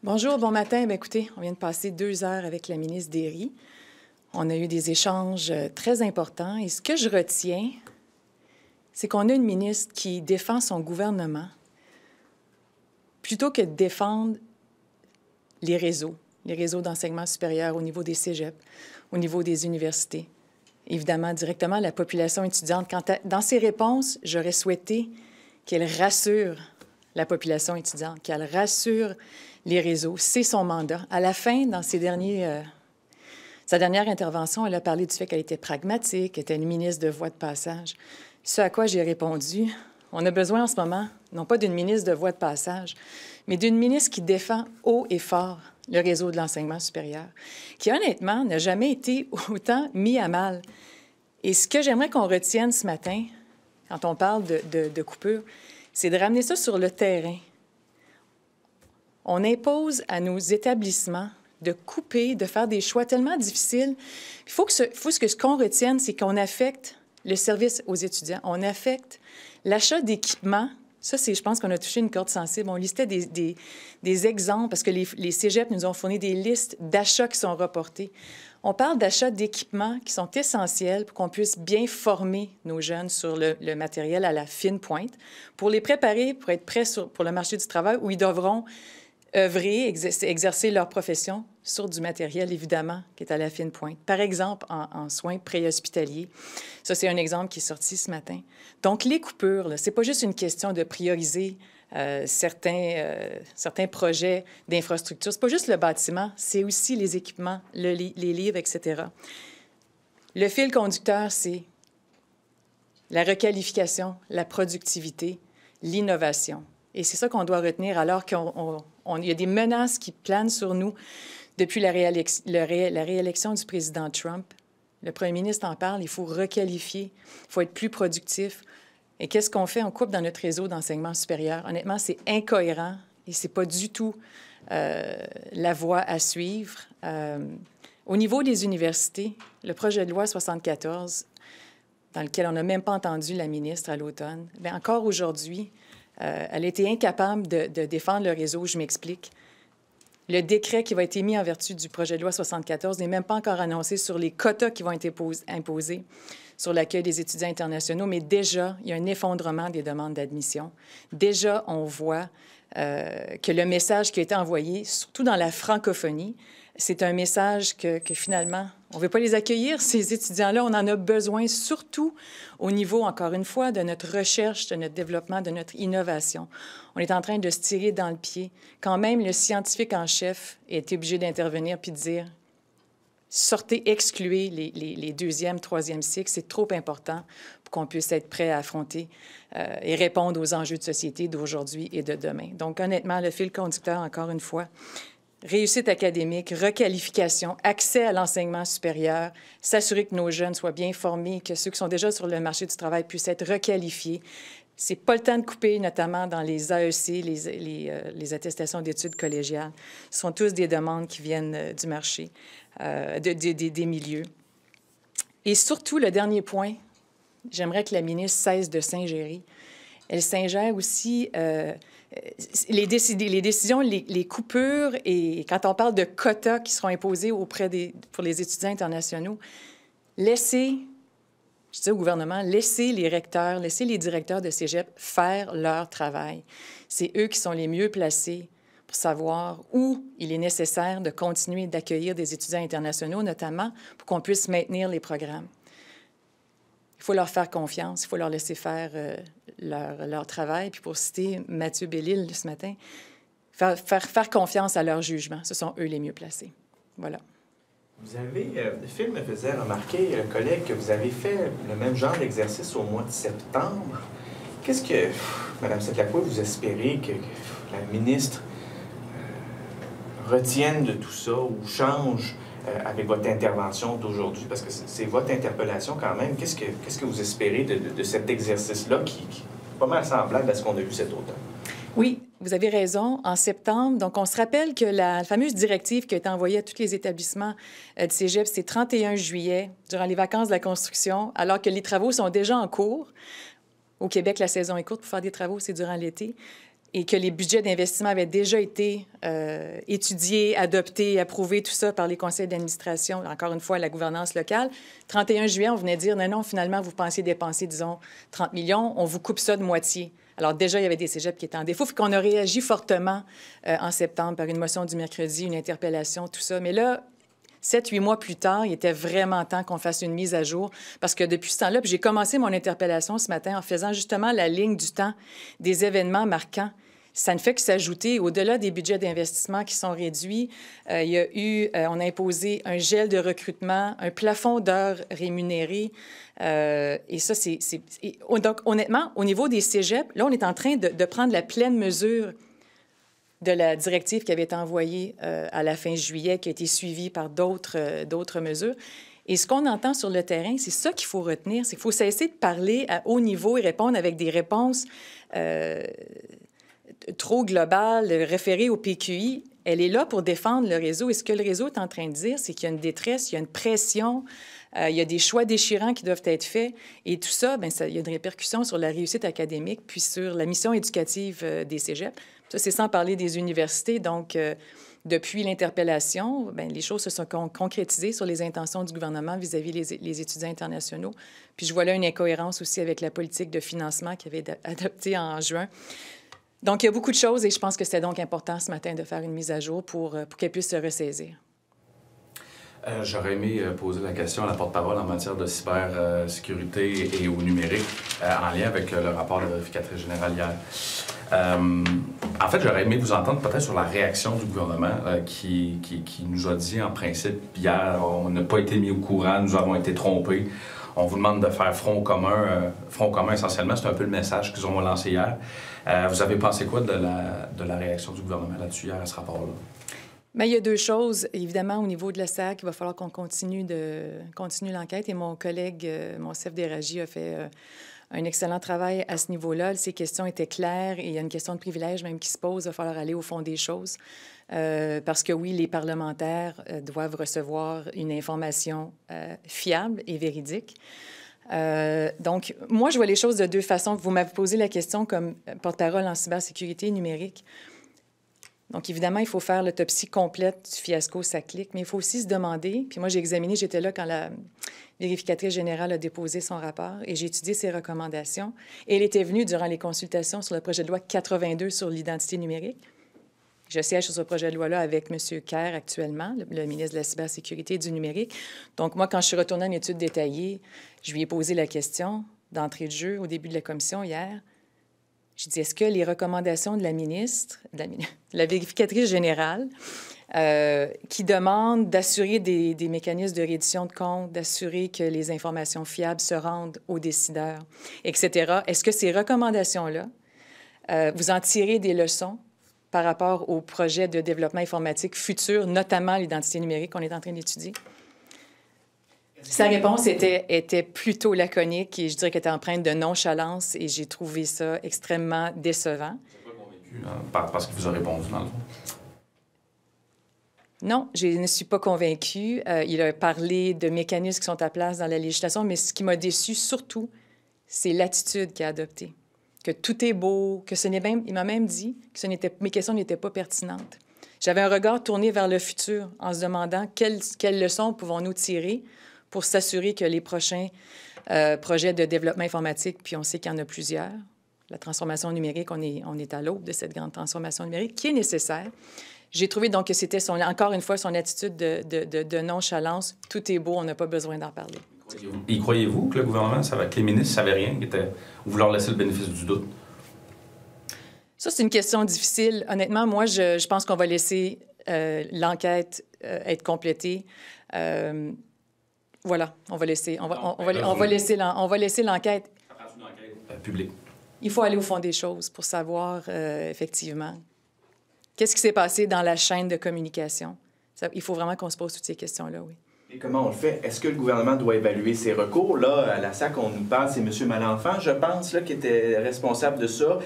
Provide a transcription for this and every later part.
Bonjour, bon matin. Bien, écoutez, on vient de passer 2 heures avec la ministre Derry. On a eu des échanges très importants. Et ce que je retiens, c'est qu'on a une ministre qui défend son gouvernement plutôt que de défendre les réseaux d'enseignement supérieur au niveau des cégeps, au niveau des universités. Évidemment, directement la population étudiante. Dans ses réponses, j'aurais souhaité qu'elle rassure la population étudiante, qu'elle rassure les réseaux. C'est son mandat. À la fin, dans sa dernière intervention, elle a parlé du fait qu'elle était pragmatique, qu'elle était une ministre de voie de passage. Ce à quoi j'ai répondu, on a besoin en ce moment, non pas d'une ministre de voie de passage, mais d'une ministre qui défend haut et fort le réseau de l'enseignement supérieur, qui honnêtement n'a jamais été autant mis à mal. Et ce que j'aimerais qu'on retienne ce matin, quand on parle de coupure, c'est de ramener ça sur le terrain. On impose à nos établissements de couper, de faire des choix tellement difficiles. Il faut que ce qu'on retienne, c'est qu'on affecte le service aux étudiants. On affecte l'achat d'équipements. Ça, je pense qu'on a touché une corde sensible. On listait des exemples parce que les cégeps nous ont fourni des listes d'achats qui sont reportés. On parle d'achats d'équipements qui sont essentiels pour qu'on puisse bien former nos jeunes sur le matériel à la fine pointe, pour les préparer, pour être prêts pour le marché du travail où ils devront œuvrer, exercer leur profession sur du matériel, évidemment, qui est à la fine pointe. Par exemple, en soins préhospitaliers. Ça, c'est un exemple qui est sorti ce matin. Donc, les coupures, ce n'est pas juste une question de prioriser certains projets d'infrastructure. Ce n'est pas juste le bâtiment, c'est aussi les équipements, les livres, etc. Le fil conducteur, c'est la requalification, la productivité, l'innovation. Et c'est ça qu'on doit retenir alors qu'il y a des menaces qui planent sur nous depuis la réélection du président Trump. Le premier ministre en parle, il faut requalifier, il faut être plus productif. Et qu'est-ce qu'on fait? On coupe dans notre réseau d'enseignement supérieur. Honnêtement, c'est incohérent et ce n'est pas du tout la voie à suivre. Au niveau des universités, le projet de loi 74, dans lequel on n'a même pas entendu la ministre à l'automne, bien, encore aujourd'hui, elle a été incapable de défendre le réseau. Je m'explique. Le décret qui va être émis en vertu du projet de loi 74 n'est même pas encore annoncé sur les quotas qui vont être imposés sur l'accueil des étudiants internationaux, mais déjà, il y a un effondrement des demandes d'admission. Déjà, on voit que le message qui a été envoyé, surtout dans la francophonie, c'est un message que finalement, on ne veut pas les accueillir, ces étudiants-là. On en a besoin, surtout au niveau, encore une fois, de notre recherche, de notre développement, de notre innovation. On est en train de se tirer dans le pied. Quand même, le scientifique en chef est obligé d'intervenir puis de dire « Sortez, excluez les deuxième, troisième cycles. C'est trop important pour qu'on puisse être prêt à affronter et répondre aux enjeux de société d'aujourd'hui et de demain. » Donc, honnêtement, le fil conducteur, encore une fois, réussite académique, requalification, accès à l'enseignement supérieur, s'assurer que nos jeunes soient bien formés, que ceux qui sont déjà sur le marché du travail puissent être requalifiés. C'est pas le temps de couper, notamment dans les AEC, les attestations d'études collégiales. Ce sont tous des demandes qui viennent du marché, des milieux. Et surtout, le dernier point, j'aimerais que la ministre cesse de s'ingérer. Elle s'ingère aussi les décisions, les coupures, et quand on parle de quotas qui seront imposés pour les étudiants internationaux, je dis au gouvernement, laissez les recteurs, laissez les directeurs de cégep faire leur travail. C'est eux qui sont les mieux placés pour savoir où il est nécessaire de continuer d'accueillir des étudiants internationaux, notamment pour qu'on puisse maintenir les programmes. Il faut leur faire confiance, il faut leur laisser faire leur travail. Puis pour citer Mathieu Bellil ce matin, faire confiance à leur jugement. Ce sont eux les mieux placés. Voilà. Vous avez, le film me faisait remarquer, collègue, que vous avez fait le même genre d'exercice au mois de septembre. Qu'est-ce que, Mme Setlacqua, vous espérez que la ministre retienne de tout ça ou change avec votre intervention d'aujourd'hui? Parce que c'est votre interpellation quand même. Qu'est-ce que vous espérez de cet exercice-là qui est pas mal semblable à ce qu'on a vu cet automne? Oui, vous avez raison. En septembre, donc on se rappelle que la fameuse directive qui a été envoyée à tous les établissements de cégep, c'est 31 juillet, durant les vacances de la construction, alors que les travaux sont déjà en cours. Au Québec, la saison est courte. Pour faire des travaux, c'est durant l'été. et que les budgets d'investissement avaient déjà été étudiés, adoptés, approuvés, tout ça par les conseils d'administration, encore une fois, la gouvernance locale. 31 juillet, on venait dire, non, finalement, vous pensiez dépenser, disons, 30 millions, on vous coupe ça de moitié. Alors déjà, il y avait des cégeps qui étaient en défaut. Fait qu'on a réagi fortement en septembre par une motion du mercredi, une interpellation, tout ça. Mais là, 7-8 mois plus tard, il était vraiment temps qu'on fasse une mise à jour parce que depuis ce temps-là, j'ai commencé mon interpellation ce matin en faisant justement la ligne du temps des événements marquants. Ça ne fait que s'ajouter, au-delà des budgets d'investissement qui sont réduits, il y a eu, on a imposé un gel de recrutement, un plafond d'heures rémunérées. Et ça, donc, honnêtement, au niveau des cégeps, là, on est en train de prendre la pleine mesure de la directive qui avait été envoyée à la fin juillet, qui a été suivie par d'autres mesures. Et ce qu'on entend sur le terrain, c'est ça qu'il faut retenir, c'est qu'il faut cesser de parler à haut niveau et répondre avec des réponses trop globales, référées au PQI. Elle est là pour défendre le réseau. Et ce que le réseau est en train de dire, c'est qu'il y a une détresse, il y a une pression, il y a des choix déchirants qui doivent être faits. Et tout ça, bien, il y a une répercussion sur la réussite académique puis sur la mission éducative des cégeps. Ça, c'est sans parler des universités. Donc, depuis l'interpellation, bien, les choses se sont concrétisées sur les intentions du gouvernement vis-à-vis les étudiants internationaux. Puis je vois là une incohérence aussi avec la politique de financement qui avait été adoptée en juin. Donc, il y a beaucoup de choses et je pense que c'est donc important ce matin de faire une mise à jour pour qu'elle puisse se ressaisir. J'aurais aimé poser la question à la porte-parole en matière de cybersécurité et au numérique en lien avec le rapport de la vérificatrice générale hier. En fait, j'aurais aimé vous entendre peut-être sur la réaction du gouvernement qui nous a dit en principe hier, on n'a pas été mis au courant, nous avons été trompés. On vous demande de faire front commun essentiellement. C'est un peu le message qu'ils ont lancé hier. Vous avez pensé quoi de la réaction du gouvernement là-dessus hier à ce rapport-là? Bien, il y a deux choses. Évidemment, au niveau de la SAC, il va falloir qu'on continue l'enquête. Et mon collègue, mon chef d'Éragie, a fait un excellent travail à ce niveau-là. Ces questions étaient claires et il y a une question de privilège même qui se pose. Il va falloir aller au fond des choses. Parce que oui, les parlementaires doivent recevoir une information fiable et véridique. Donc, moi, je vois les choses de deux façons. Vous m'avez posé la question comme porte-parole en cybersécurité numérique. Donc, évidemment, il faut faire l'autopsie complète du fiasco SACLIC, mais il faut aussi se demander, puis moi, j'étais là quand la vérificatrice générale a déposé son rapport et j'ai étudié ses recommandations. Et elle était venue durant les consultations sur le projet de loi 82 sur l'identité numérique. Je siège sur ce projet de loi-là avec M. Kerr actuellement, le ministre de la Cybersécurité et du numérique. Donc, moi, quand je suis retournée à une étude détaillée, je lui ai posé la question d'entrée de jeu au début de la commission hier. Je dis, est-ce que les recommandations de la ministre, de la vérificatrice générale, qui demande d'assurer des mécanismes de reddition de comptes, d'assurer que les informations fiables se rendent aux décideurs, etc., est-ce que ces recommandations-là, vous en tirez des leçons par rapport au projet de développement informatique futur, notamment l'identité numérique qu'on est en train d'étudier? Sa réponse était plutôt laconique et je dirais qu'elle était empreinte de nonchalance et j'ai trouvé ça extrêmement décevant. Vous n'êtes pas convaincu parce qu'il vous a répondu, dans le fond? Non, je ne suis pas convaincue. Il a parlé de mécanismes qui sont à place dans la législation, mais ce qui m'a déçue surtout, c'est l'attitude qu'il a adoptée. Que tout est beau, que il m'a même dit que mes questions n'étaient pas pertinentes. J'avais un regard tourné vers le futur en se demandant quelles leçons pouvons-nous tirer pour s'assurer que les prochains projets de développement informatique, puis on sait qu'il y en a plusieurs, la transformation numérique, on est à l'aube de cette grande transformation numérique qui est nécessaire. J'ai trouvé donc que c'était encore une fois son attitude de nonchalance. Tout est beau, on n'a pas besoin d'en parler. Y croyez-vous que le gouvernement, que les ministres ne savaient rien, ou vous leur laissez le bénéfice du doute? Ça, c'est une question difficile. Honnêtement, moi, je pense qu'on va laisser l'enquête être complétée. Voilà, on va laisser l'enquête. Ça prend une enquête publique. Il faut aller au fond des choses pour savoir effectivement qu'est-ce qui s'est passé dans la chaîne de communication. Il faut vraiment qu'on se pose toutes ces questions-là, oui. Et comment on le fait? Est-ce que le gouvernement doit évaluer ses recours? Là, à la SAC, on nous parle, c'est M. Malenfant, je pense, là, qui était responsable de ça.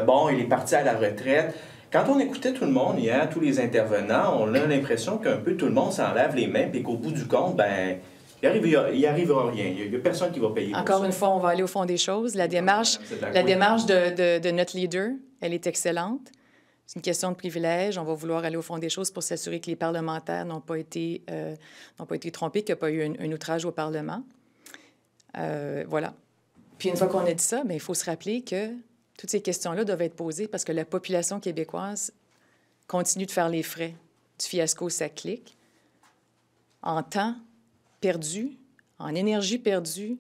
Bon, il est parti à la retraite. Quand on écoutait tout le monde hier, tous les intervenants, on a l'impression qu'un peu tout le monde s'en lave les mains et qu'au bout du compte, bien, il arrivera rien. Il n'y a personne qui va payer. Encore une fois, on va aller au fond des choses. La démarche de notre leader, elle est excellente. C'est une question de privilège. On va vouloir aller au fond des choses pour s'assurer que les parlementaires n'ont pas été trompés, qu'il n'y a pas eu un outrage au Parlement. Voilà. Puis une fois qu'on a dit ça, bien, il faut se rappeler que toutes ces questions-là doivent être posées parce que la population québécoise continue de faire les frais du fiasco SAC-CLIC en temps perdu, en énergie perdue,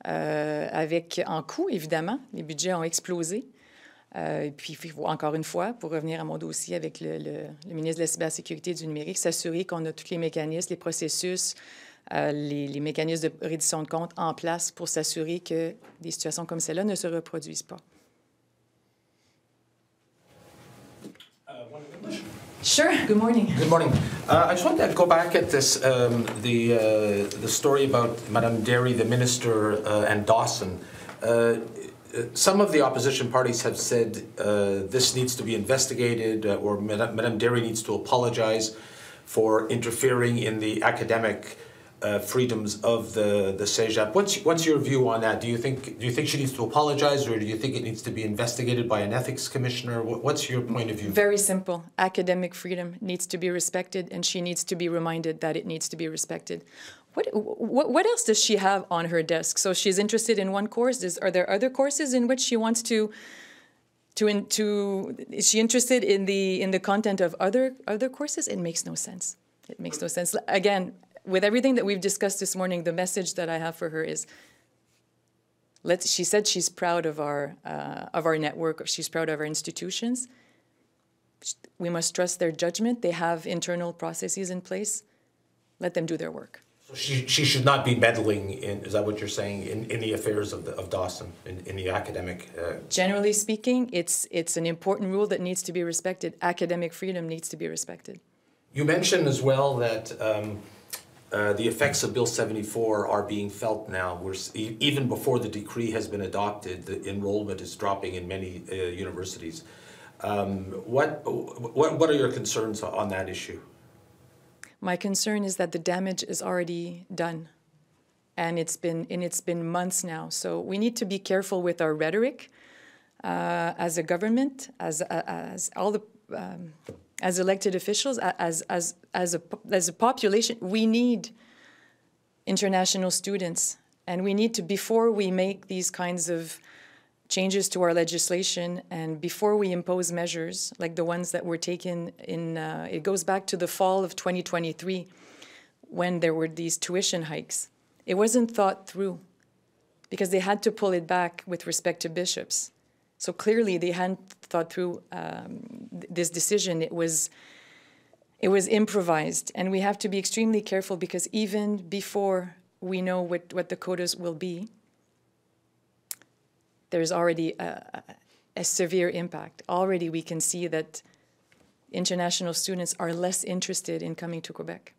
en coûts, évidemment. Les budgets ont explosé. Et puis, encore une fois, pour revenir à mon dossier avec le ministre de la Cybersécurité et du numérique, s'assurer qu'on a tous les mécanismes, les processus, les mécanismes de reddition de comptes en place pour s'assurer que des situations comme celle-là ne se reproduisent pas. Sure. Good morning. Good morning. I just wanted to go back at this, the story about Madame Derry, the minister, and Dawson. Some of the opposition parties have said this needs to be investigated, or Madame Derry needs to apologize for interfering in the academic freedoms of the CEGEP. What's your view on that? Do you think she needs to apologize, or do you think it needs to be investigated by an ethics commissioner? What's your point of view? Very simple. Academic freedom needs to be respected, and she needs to be reminded that it needs to be respected. What else does she have on her desk? So she's interested in one course. Are there other courses in which she wants to is she interested in the content of other courses? It makes no sense. It makes no sense. Again, with everything that we've discussed this morning, the message that I have for her is, she said she's proud of our network, she's proud of our institutions. We must trust their judgment. They have internal processes in place. Let them do their work. So she should not be meddling in, is that what you're saying, in the affairs of Dawson, in the academic... Generally speaking, it's an important rule that needs to be respected. Academic freedom needs to be respected. You mentioned as well that the effects of Bill 74 are being felt now. Even before the decree has been adopted, the enrollment is dropping in many universities. What are your concerns on that issue? My concern is that the damage is already done, and it's been months now. So we need to be careful with our rhetoric as a government, as all the as elected officials, as a population. We need international students, and we need to, before we make these kinds of changes to our legislation and before we impose measures like the ones that were taken in, it goes back to the fall of 2023 when there were these tuition hikes. It wasn't thought through because they had to pull it back with respect to bishops. So clearly they hadn't thought through this decision. It was improvised, and we have to be extremely careful because even before we know what the quotas will be, there's already a severe impact. Already we can see that international students are less interested in coming to Quebec.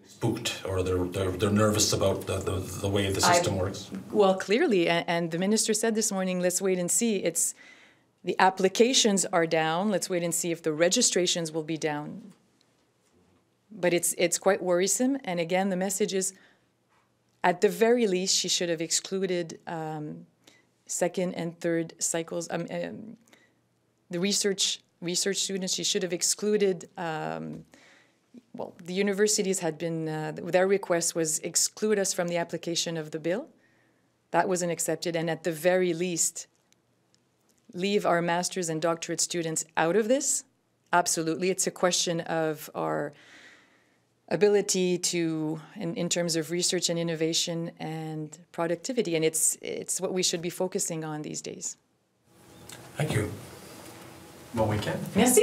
Spooked, or they're nervous about the way the system works? Well, clearly, and the minister said this morning, let's wait and see. The applications are down. Let's wait and see if the registrations will be down. But it's quite worrisome. And again, the message is, at the very least, she should have excluded second and third cycles. The research students, she should have excluded. Well, the universities had been, their request was exclude us from the application of the bill. That wasn't accepted. And at the very least, leave our master's and doctorate students out of this. Absolutely. It's a question of our ability to, in terms of research and innovation and productivity. And it's what we should be focusing on these days. Thank you. Bon week-end. Merci.